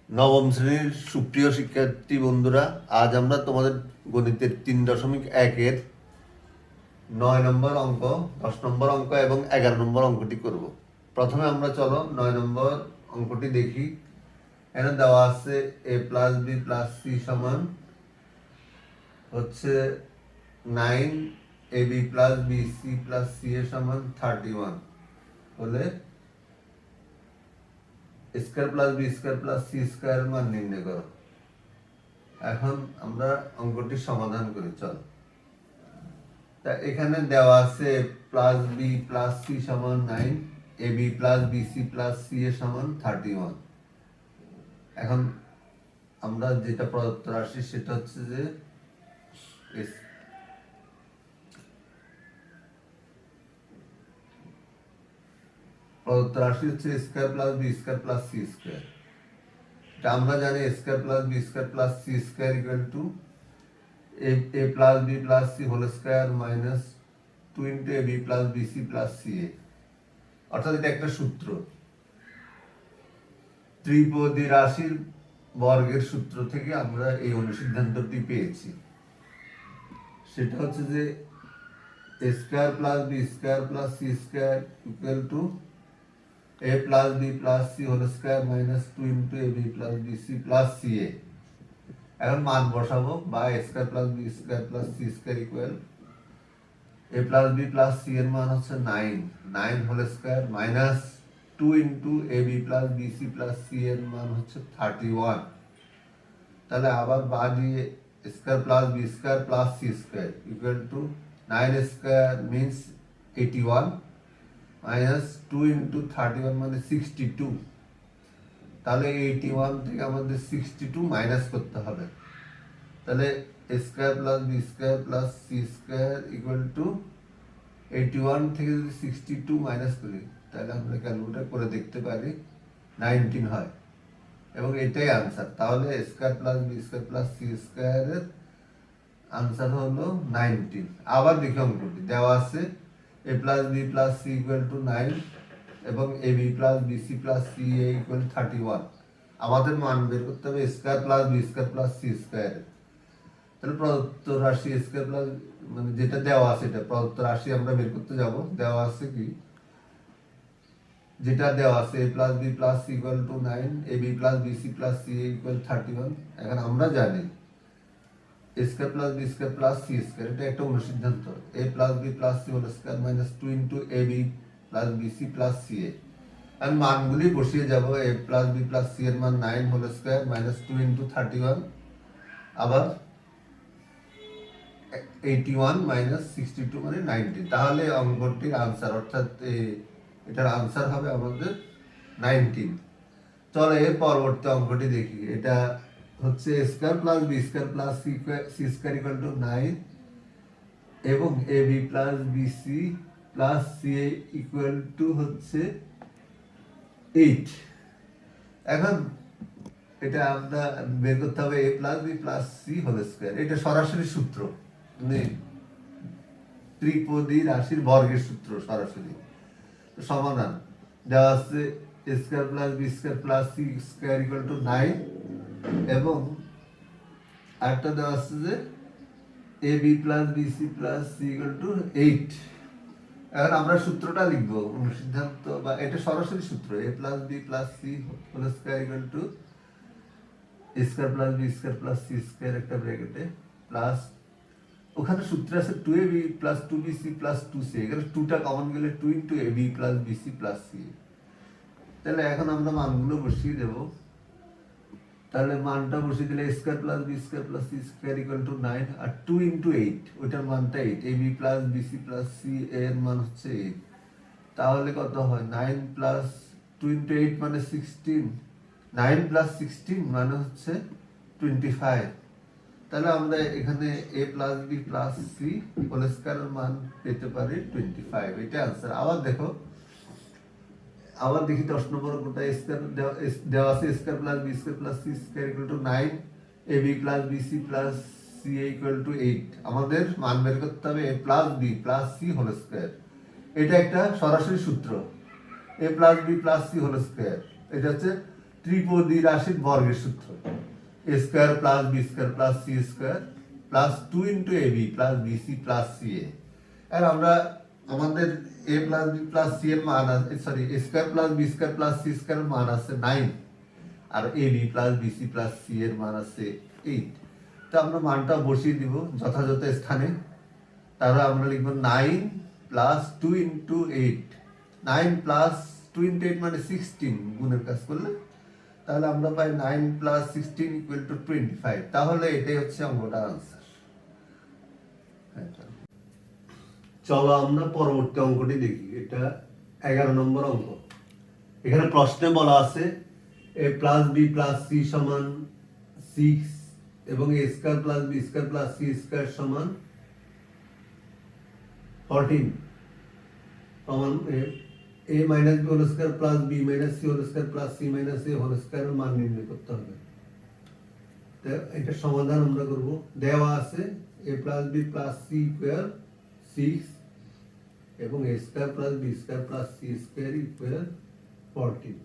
নবম শ্রেণীর সুপ্রিয় শিক্ষার্থী বন্ধুরা, আজ আমরা তোমাদের গণিতের 3.1-এর 9 নম্বর অঙ্ক, 10 নম্বর অঙ্ক এবং 11 নম্বর অঙ্কটি করব। প্রথমে আমরা চলো 9 নম্বর অঙ্কটি দেখি। এখানে দেওয়া আছে a plus b plus c সমান হচ্ছে 9, a b plus b c plus c a সমান 31 হলে square plus b square plus c square মান নির্ণয় করো। এখন আমরা অঙ্কটি সমাধান করি, চল। তা এখানে দেওয়া আছে প্লাস বি প্লাস সি সমান 9, a b plus b c plus c a সমান 31। এখন আমরা যেটা প্রদত্ত রাশি সেটা হচ্ছে যে প্রদত্ত রাশি হচ্ছে square plus b square plus c square. এটা আমরা জানি square plus b square plus c square equal to a plus b plus c whole square minus 2 into ab plus bc plus ca। অর্থাৎ এটা একটা সূত্র, ত্রিপদী রাশির বর্গের সূত্র থেকে আমরা এই অনুসিদ্ধান্তটি পেয়েছি। সেটা হচ্ছে যে a square plus b square plus c square equal to a plus b plus c whole square minus 2 into ab plus bc plus ca। এখন মান বসাবো, বা a square plus b square plus c square equal a plus b plus c এর মান হচ্ছে 9 whole square minus 2 into a b plus b c plus c এর মান হচ্ছে 31। তাহলে আবার বা দিয়ে square plus b square plus c square equal to 9 square means 81 minus 2 into 31 মানে 62। তাহলে 81 থেকে আমাদের 62 মাইনাস করতে হবে। তাহলে a square plus b square plus c square equal to 81 থেকে যদি 62 মাইনাস করি তাহলে আমরা ক্যালকুলেটর করে দেখতে পারি 19 হয়, এবং এটাই আনসার। তাহলে a square plus b square plus c স্কয়ারের আনসার হলো 19। আবার দেখি অঙ্কটি দেওয়া আছে a plus b plus c equal to 9 এবং a b plus b c plus c a equal 31। আমাদের মান বের করতে হবে square plus b square plus c square. তাহলে প্রদত্ত রাশি স্কয়ার প্লাস মানে যেটা দেওয়া আছে এটা প্রদত্ত রাশি আমরা বের করতে যাব। দেওয়া আছে কি, যেটা দেওয়া আছে a plus b plus c equal to 9, a b plus b c plus c a equal 31। এখন আমরা জানি square plus b square plus c square, এটা একটা অনুসিদ্ধান্ত। a plus b plus c whole square minus 2 into a b plus b c plus c a. আমি মানগুলি বসিয়ে যাব। a plus b plus c এর মান 9 হোল স্কয়ার মাইনাস 2 ইনটু 31, আবার 81 মাইনাস 62 মানে 90। তাহলে অঙ্কটির আনসার, অর্থাৎ এটার আনসার হবে আমাদের 19। চলো এর পরবর্তী অঙ্কটি দেখি। এটা হচ্ছে square plus b square plus c square equal to 9 এবং a b plus b c plus c a equal to হচ্ছে 8। এখন এটা আমরা বের করতে হবে a plus b plus c whole square. এটা সরাসরি সূত্র, মানে ত্রিপদী রাশির বর্গের সূত্র সরাসরি। সমাধান দেওয়া আছে a square plus b square plus c square equal to 9 এবং আরেকটা দেওয়া আছে যে a b plus b c plus c equal to 8। এখন আমরা সূত্রটা লিখবো, অনুসিদ্ধান্ত, বা এটা সরাসরি সূত্র। a plus b plus c whole square equal to square plus b square plus c square একটা ব্র্যাকেটে প্লাস, ওখানে সূত্র আছে 2ab plus 2bc plus 2c। এখানে 2টা কমন গেলে 2 into ab plus bc plus c। তাহলে এখন আমরা মানগুলো বসিয়ে দেব। তাহলে মানটা বসিয়ে দিলে square plus b square plus c square equal to 9 আর 2 ইনটু 8, ওইটার মানটা 8। ab plus bc plus c এর মান হচ্ছে 8। তাহলে কত হয় 9 প্লাস 2 ইনটু 8 মানে 16, 9 প্লাস 16 মানে হচ্ছে 25। তাহলে আমরা এখানে a plus b plus c whole স্কয়ারের মান পেতে পারি 25। এটা आंसर। আবার দেখো, আবার দেখি 10 নম্বর কোনটা। স্কয়ার দেওয়া আছে square plus b square plus c square equal to 9, a b plus b c plus c a equal to 8। আমাদের মান বের করতে হবে a plus b plus c whole square. এটা একটা সরাসরি সূত্র, a plus b plus c whole square. এটা হচ্ছে ত্রিপদী রাশির বর্গের সূত্র a square plus b square plus c square plus 2 into a b plus b c plus c a. আর আমরা আমাদের a plus b plus c এর মান আছে, sorry, a square plus b square plus c square মান আছে 9, আর a b plus b c plus c এর মান আছে 8। তো আমরা মানটা বসিয়ে দিব যথাযথ স্থানে। তাহলে আমরা লিখব 9 প্লাস 2 ইন্টু 8, 9 প্লাস 2 ইন্টু 8 মানে 16 গুণের কাজ করলে, তাহলে আমরা পাই 9 প্লাস 16 ইকুয়াল টু 25। তাহলে এটাই হচ্ছে অঙ্কটার আনসার। চলো আমরা পরবর্তী অঙ্কটি দেখি। এটা 11 নম্বর অঙ্ক। এখানে প্রশ্নে বলা আছে a plus b plus c সমান 6 এবং a square plus b square plus c square সমান 14 সমান a minus b whole square plus b minus c whole square plus c minus a whole স্কয়ারের মান নির্ণয় করতে হবে। তো এটা সমাধান আমরা করব। দেওয়া আছে a plus b plus c equal 6 এবং a square plus b square plus c square equal 14।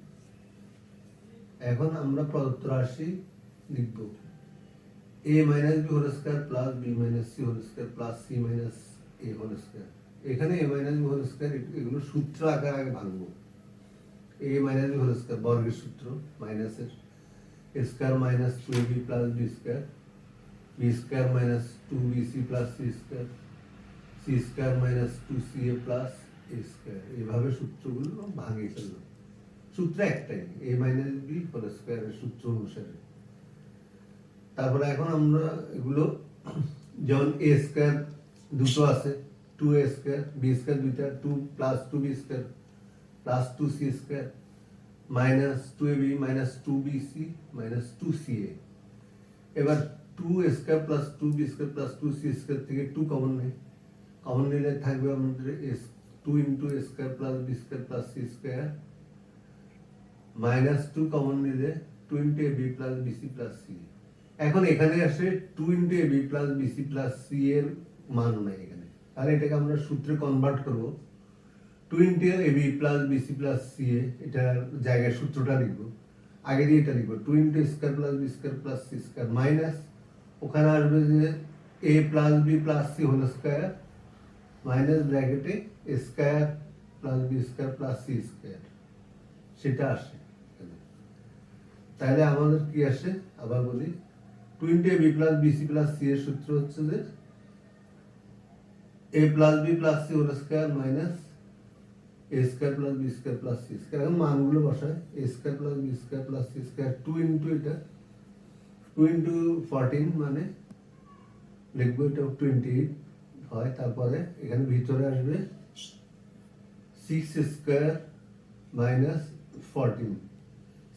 এখন আমরা প্রদত্ত রাশি লিখব a minus b whole square plus b minus c whole square plus c minus a whole square. এখানে a minus b whole square এগুলো সূত্র আকারে আগে ভাঙবো। a minus b whole square বর্গের সূত্র মাইনাসের a স্কয়ার মাইনাস 2ab প্লাস b square, b square minus 2bc plus c square, c square minus 2ca plus a square. এইভাবে সূত্রগুলো ভাঙিয়ে ফেলবো। সূত্র একটাই, a মাইনাস বি হোল স্কয়ারের সূত্র অনুসারে। তারপরে এখন আমরা এগুলো যেমন a স্কয়ার দুটো আছে, 2a স্কয়ার, b স্কয়ার দুইটা, 2 plus 2b square plus 2c square minus 2ab minus 2bc minus 2ca। এবার 2a square plus 2b square plus 2c square থেকে 2 কমন নেই। কমন নিলে থাকবে আমাদের 2 into a square plus b square plus c square minus 2 common নিলে 2 into ab plus bc plus c। এখন এখানে আসে 2 into ab plus bc plus c এর মান নাই এখানে, তাহলে এটাকে আমরা সূত্রে কনভার্ট করব। 2 into ab plus bc plus c এটার জায়গায় সূত্রটা লিখব। আগে দিয়ে এটা লিখব 2 into square plus b square plus c square minus ওখানে আসবে যে a plus b plus c whole square minus ব্র্যাকেটে a square plus b square plus c square, সেটা আসে। তাহলে আমাদের কি আসে আবার বলি, 2 into ab plus bc plus c এর সূত্র হচ্ছে যে a plus b plus c whole square minus a square plus b square plus c square. এখন মানগুলো বসায় a square plus b square plus c square 2 into এটা 2 into 14 মানে লিখবো এটা 28 হয়। তারপরে এখানে ভিতরে আসবে 6 স্কয়ার মাইনাস 14,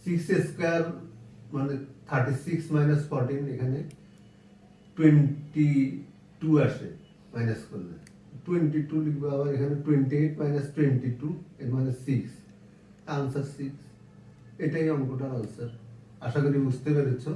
6 স্কয়ার মানে 36 মাইনাস 14, এখানে 22 আসে মাইনাস করলে 22 লিখবো। আবার এখানে 28 মাইনাস 22 এর মানে 6, আনসার 6। এটাই অঙ্কটার আনসার। আশা করি বুঝতে পেরেছো।